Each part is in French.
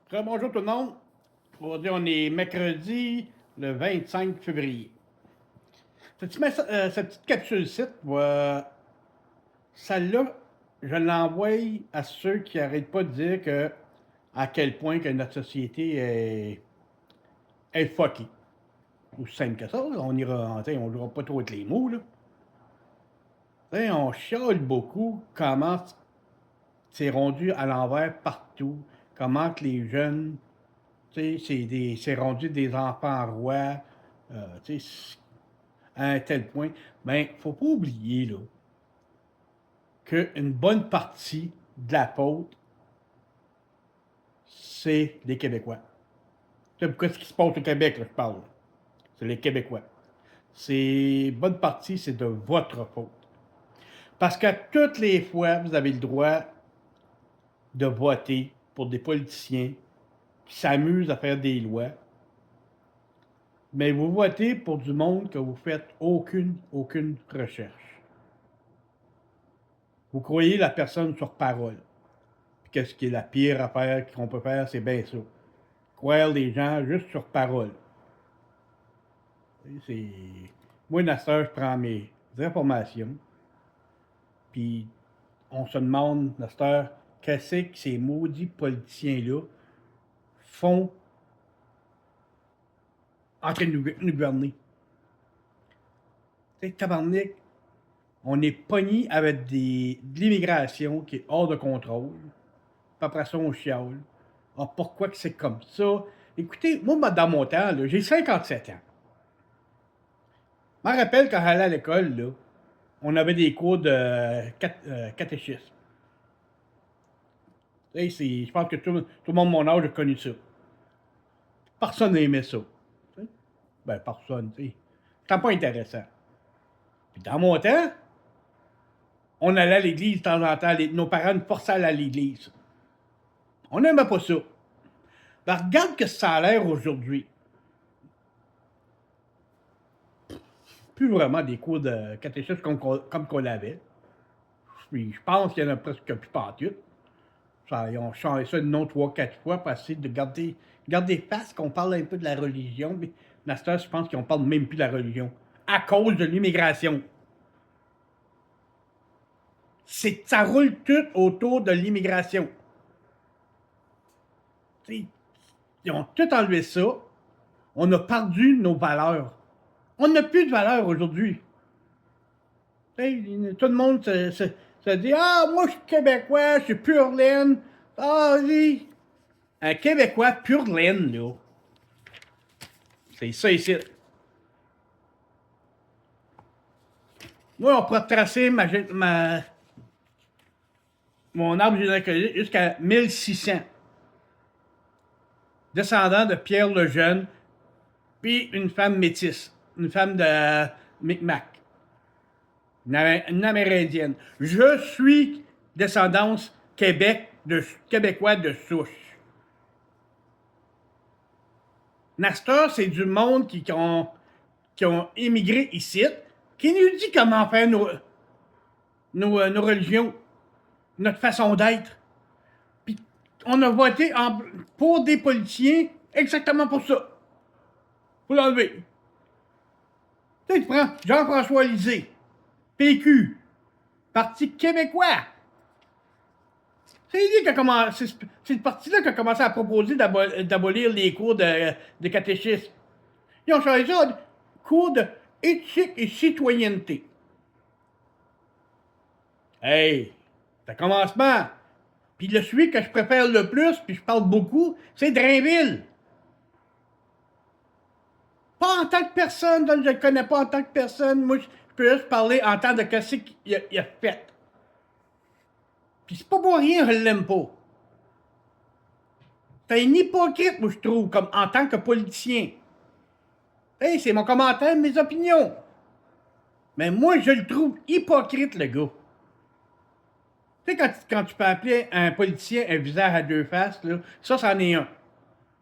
Très bonjour tout le monde. Aujourd'hui, on est mercredi le 25 février. Cette petite capsule-ci, celle-là, je l'envoie à ceux qui n'arrêtent pas de dire à quel point que notre société est fuckée. Aussi simple que ça, là. On ira, on jouera pas trop avec les mots, là. On chiale beaucoup comment c'est rendu à l'envers partout, comment que les jeunes, c'est rendu des enfants rois, à un tel point. Ben, faut pas oublier, là, qu'une bonne partie de la faute, c'est les Québécois. C'est pourquoi ce qui se passe au Québec, là, je parle. C'est les Québécois. C'est bonne partie, c'est de votre faute. Parce que toutes les fois, vous avez le droit de voter pour des politiciens qui s'amusent à faire des lois, mais vous votez pour du monde que vous faites aucune recherche. Vous croyez la personne sur parole. Puis qu'est-ce qui est la pire affaire qu'on peut faire, c'est bien ça. Croire les gens juste sur parole. C'est... Moi, Nasser, je prends mes informations, puis on se demande, Nasser, qu'est-ce que ces maudits politiciens-là font en train de nous gouverner. Tu sais, tabarnak, on est pogné avec de l'immigration qui est hors de contrôle. Puis après ça, on chiale. Ah, pourquoi que c'est comme ça? Écoutez, moi, dans mon temps, là, j'ai 57 ans. Je me rappelle quand j'allais à l'école, là, on avait des cours de catéchisme. Je pense que tout le monde de mon âge a connu ça. Personne n'aimait ça. T'sais. Ben, personne, tu sais. C'était pas intéressant. Puis dans mon temps, on allait à l'église de temps en temps. Nos parents nous forçaient à aller à l'église. On n'aimait pas ça. Ben, regarde que ça a l'air aujourd'hui. Plus vraiment des cours de catéchisme comme qu'on l'avait. Puis je pense qu'il y en a presque plus partout. Ils ont changé ça de nom 3-4 fois pour essayer de garder face qu'on parle un peu de la religion. Mais Nasser, je pense qu'on parle même plus de la religion. À cause de l'immigration. Ça roule tout autour de l'immigration. Ils ont tout enlevé ça. On a perdu nos valeurs. On n'a plus de valeurs aujourd'hui. Tout le monde se dit ah, moi je suis Québécois, je suis pur laine. Ah, oui. Un Québécois pur laine, là. C'est ça ici. Moi, on pourrait tracer mon arbre généalogique jusqu'à 1600. Descendant de Pierre le Jeune, puis une femme métisse, une femme de Micmac, une Amérindienne. Je suis descendance québécois de souche. Nastor, c'est du monde qui ont immigré ici, qui nous dit comment faire nos religions, notre façon d'être. Puis on a voté pour des politiciens exactement pour ça. Faut l'enlever. Tu prends Jean-François Lisée, PQ, Parti québécois. C'est lui qui a commencé, c'est le parti-là qui a commencé à proposer d'abolir les cours de catéchisme. Ils ont changé ça cours de éthique et citoyenneté. Hey, c'est un commencement. Puis celui que je préfère le plus, puis je parle beaucoup, c'est Drainville. Pas en tant que personne, donc je ne le connais pas en tant que personne. Moi, je peux juste parler en tant que ce qu'il a fait. Puis c'est pas pour rien, je l'aime pas. C'est un hypocrite, moi, je trouve, comme en tant que politicien. Hey, c'est mon commentaire, mes opinions. Mais moi, je le trouve hypocrite, le gars. Tu sais, quand tu peux appeler un politicien un visage à deux faces, là, ça, c'en est un.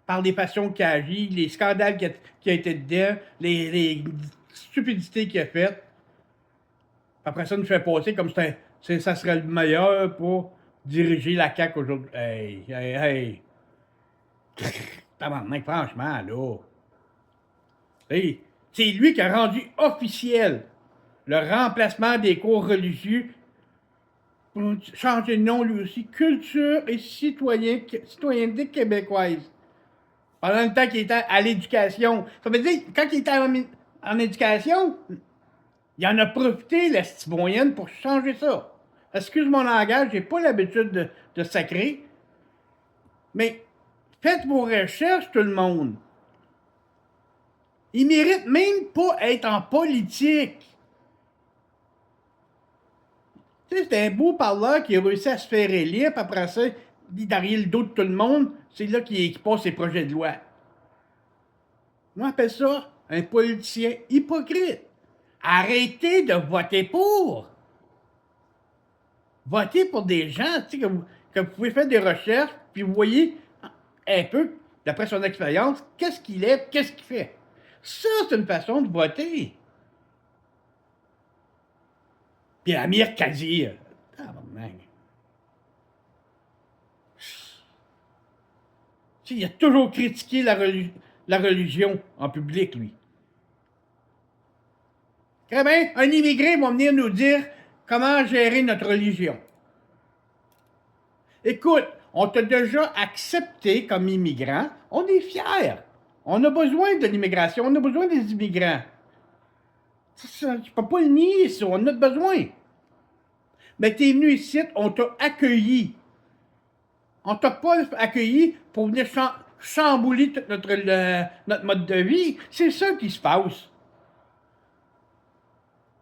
Par les façons qu'il agit, les scandales qu'il a été dedans, les stupidités qu'il a faites. Après ça, nous fait passer comme ça serait le meilleur pour diriger la CAQ aujourd'hui. Hey, hey, hey. Tabarnak, franchement, là. Hey, c'est lui qui a rendu officiel le remplacement des cours religieux pour changer de nom lui aussi, culture et citoyenneté québécoise. Pendant le temps qu'il était à l'éducation. Ça veut dire, quand il était en éducation, il en a profité, la citoyenne, pour changer ça. Excuse mon langage, j'ai pas l'habitude de sacrer, mais faites vos recherches, tout le monde. Il mérite même pas être en politique. Tu sais, c'est un beau parleur qui a réussi à se faire élire, puis après ça, derrière le dos de tout le monde, c'est là qu'il passe ses projets de loi. Moi, j'appelle ça un politicien hypocrite. Arrêtez de voter pour. Votez pour des gens, tu sais, que vous pouvez faire des recherches, puis vous voyez un peu, d'après son expérience, qu'est-ce qu'il est, qu'est-ce qu'il fait. Ça, c'est une façon de voter. Puis Amir Kadir. Il a toujours critiqué la religion en public, lui. Très bien, un immigré va venir nous dire comment gérer notre religion. Écoute, on t'a déjà accepté comme immigrant, on est fiers. On a besoin de l'immigration, on a besoin des immigrants. Tu ne peux pas le nier, ça, on en a besoin. Mais tu es venu ici, on t'a accueilli. On t'a pas accueilli pour venir chambouler tout notre mode de vie. C'est ça qui se passe.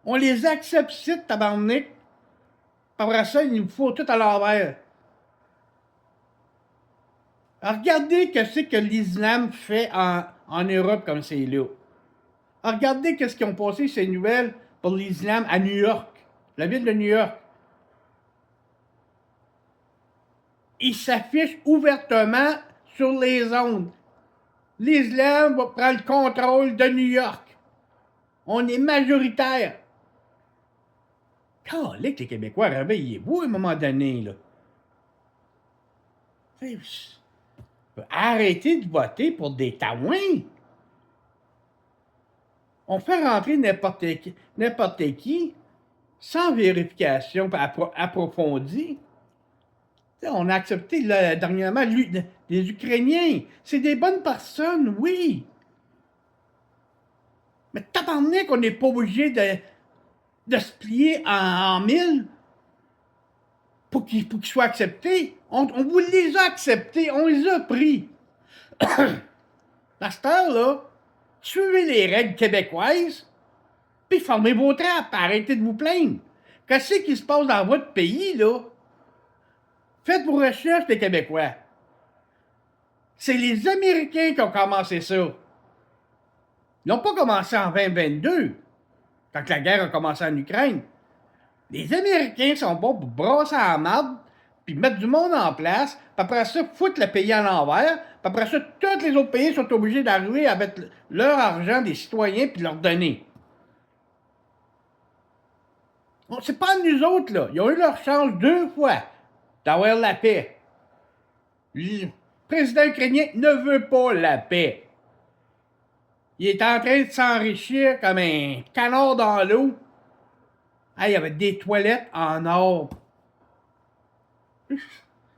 On les accepte ici, tabarnak. Après ça, il nous faut tout à l'envers. Alors, regardez ce que l'islam fait en Europe comme c'est là. Alors, regardez ce qu'ils ont passé ces nouvelles pour l'islam à New York, la ville de New York. Ils s'affichent ouvertement sur les ondes. L'islam va prendre le contrôle de New York. On est majoritaire. Calique, les Québécois, réveillez-vous à un moment donné, là. Arrêtez de voter pour des taouins. On fait rentrer n'importe qui sans vérification approfondie. On a accepté dernièrement des Ukrainiens. C'est des bonnes personnes, oui. Mais tabarnak qu'on n'est pas obligé de se plier en mille pour qu'ils soient acceptés. On vous les a acceptés, on les a pris. À cette heure-là, suivez les règles québécoises, puis formez vos trappes, arrêtez de vous plaindre. Qu'est-ce qui se passe dans votre pays, là? Faites vos recherches, les Québécois. C'est les Américains qui ont commencé ça. Ils n'ont pas commencé en 2022, quand la guerre a commencé en Ukraine. Les Américains sont bons pour brasser la marde, puis mettre du monde en place, puis après ça, foutre le pays à l'envers, puis après ça, tous les autres pays sont obligés d'arriver avec leur argent des citoyens puis leur donner. C'est pas nous autres, là. Ils ont eu leur chance 2 fois d'avoir la paix. Le président ukrainien ne veut pas la paix. Il est en train de s'enrichir comme un canard dans l'eau. Il y avait des toilettes en or.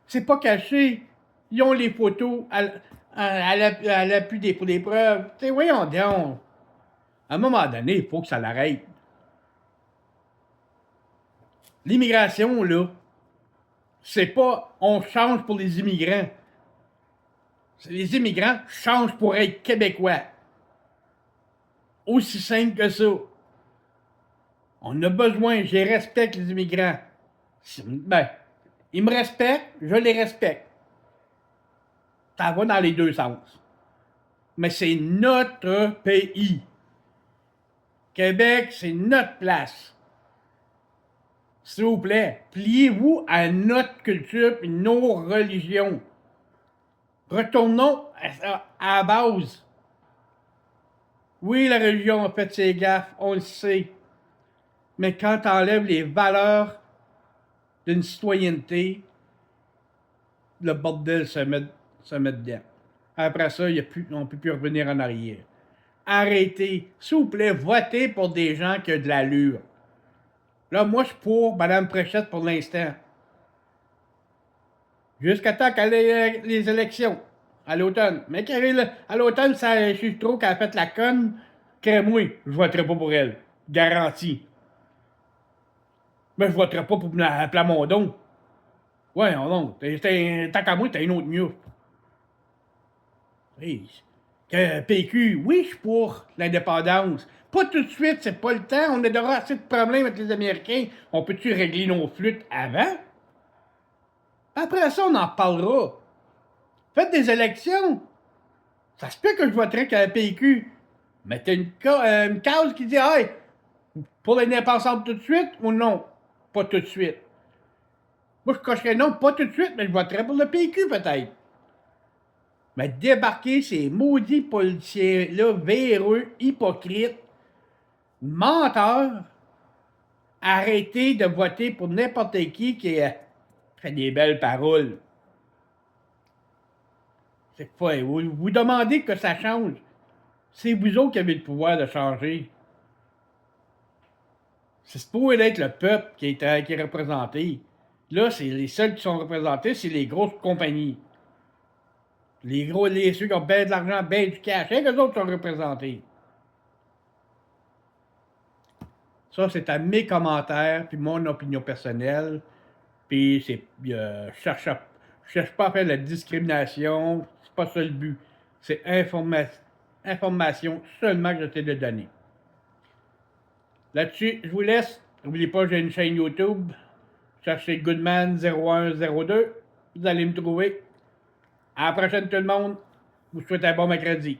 C'est pas caché. Ils ont les photos à l'appui des preuves. Tu sais, voyons donc. À un moment donné, il faut que ça l'arrête. L'immigration, là, c'est pas on change pour les immigrants. Les immigrants changent pour être québécois. Aussi simple que ça. On a besoin, je respecte les immigrants. Ben, ils me respectent, je les respecte. Ça va dans les deux sens. Mais c'est notre pays. Québec, c'est notre place. S'il vous plaît, pliez-vous à notre culture et nos religions. Retournons à la base. Oui, la religion a fait ses gaffes, on le sait. Mais quand tu enlèves les valeurs d'une citoyenneté, le bordel se met dedans. Après ça, on ne peut plus revenir en arrière. Arrêtez. S'il vous plaît, votez pour des gens qui ont de l'allure. Là, moi, je suis pour Mme Préchette pour l'instant. Jusqu'à temps qu'elle ait les élections. À l'automne. Mais à l'automne, ça, je trouve qu'elle a fait la conne. Crée-moi, je voterai pas pour elle. Garantie. Mais je voterai pas pour Plamondon. Ouais, non. Tant qu'à moi, t'as une autre mieux. Hey, que PQ, oui, je suis pour l'indépendance. Pas tout de suite, c'est pas le temps. On aura assez de problèmes avec les Américains. On peut-tu régler nos flûtes avant? Après ça, on en parlera. Faites des élections. Ça se peut que je voterai que la PQ. Mettez une case qui dit, hey, pour l'indépendance tout de suite ou non? Pas tout de suite. Moi, je cocherais non, pas tout de suite, mais je voterais pour le PQ peut-être. Mais débarquer ces maudits policiers-là, véreux, hypocrites, menteurs, arrêtez de voter pour n'importe qui fait des belles paroles. C'est quoi? Vous demandez que ça change. C'est vous autres qui avez le pouvoir de changer. C'est supposé être le peuple qui est représenté. Là, c'est les seuls qui sont représentés, c'est les grosses compagnies. Ceux qui ont bien de l'argent, bien du cash, et les autres sont représentés. Ça, c'est à mes commentaires, puis mon opinion personnelle. Puis, je cherche pas à faire de la discrimination. C'est pas ça le but. C'est information seulement que j'essaie de donner. Là-dessus, je vous laisse. N'oubliez pas, j'ai une chaîne YouTube. Cherchez Goodman0102. Vous allez me trouver. À la prochaine, tout le monde. Je vous souhaite un bon mercredi.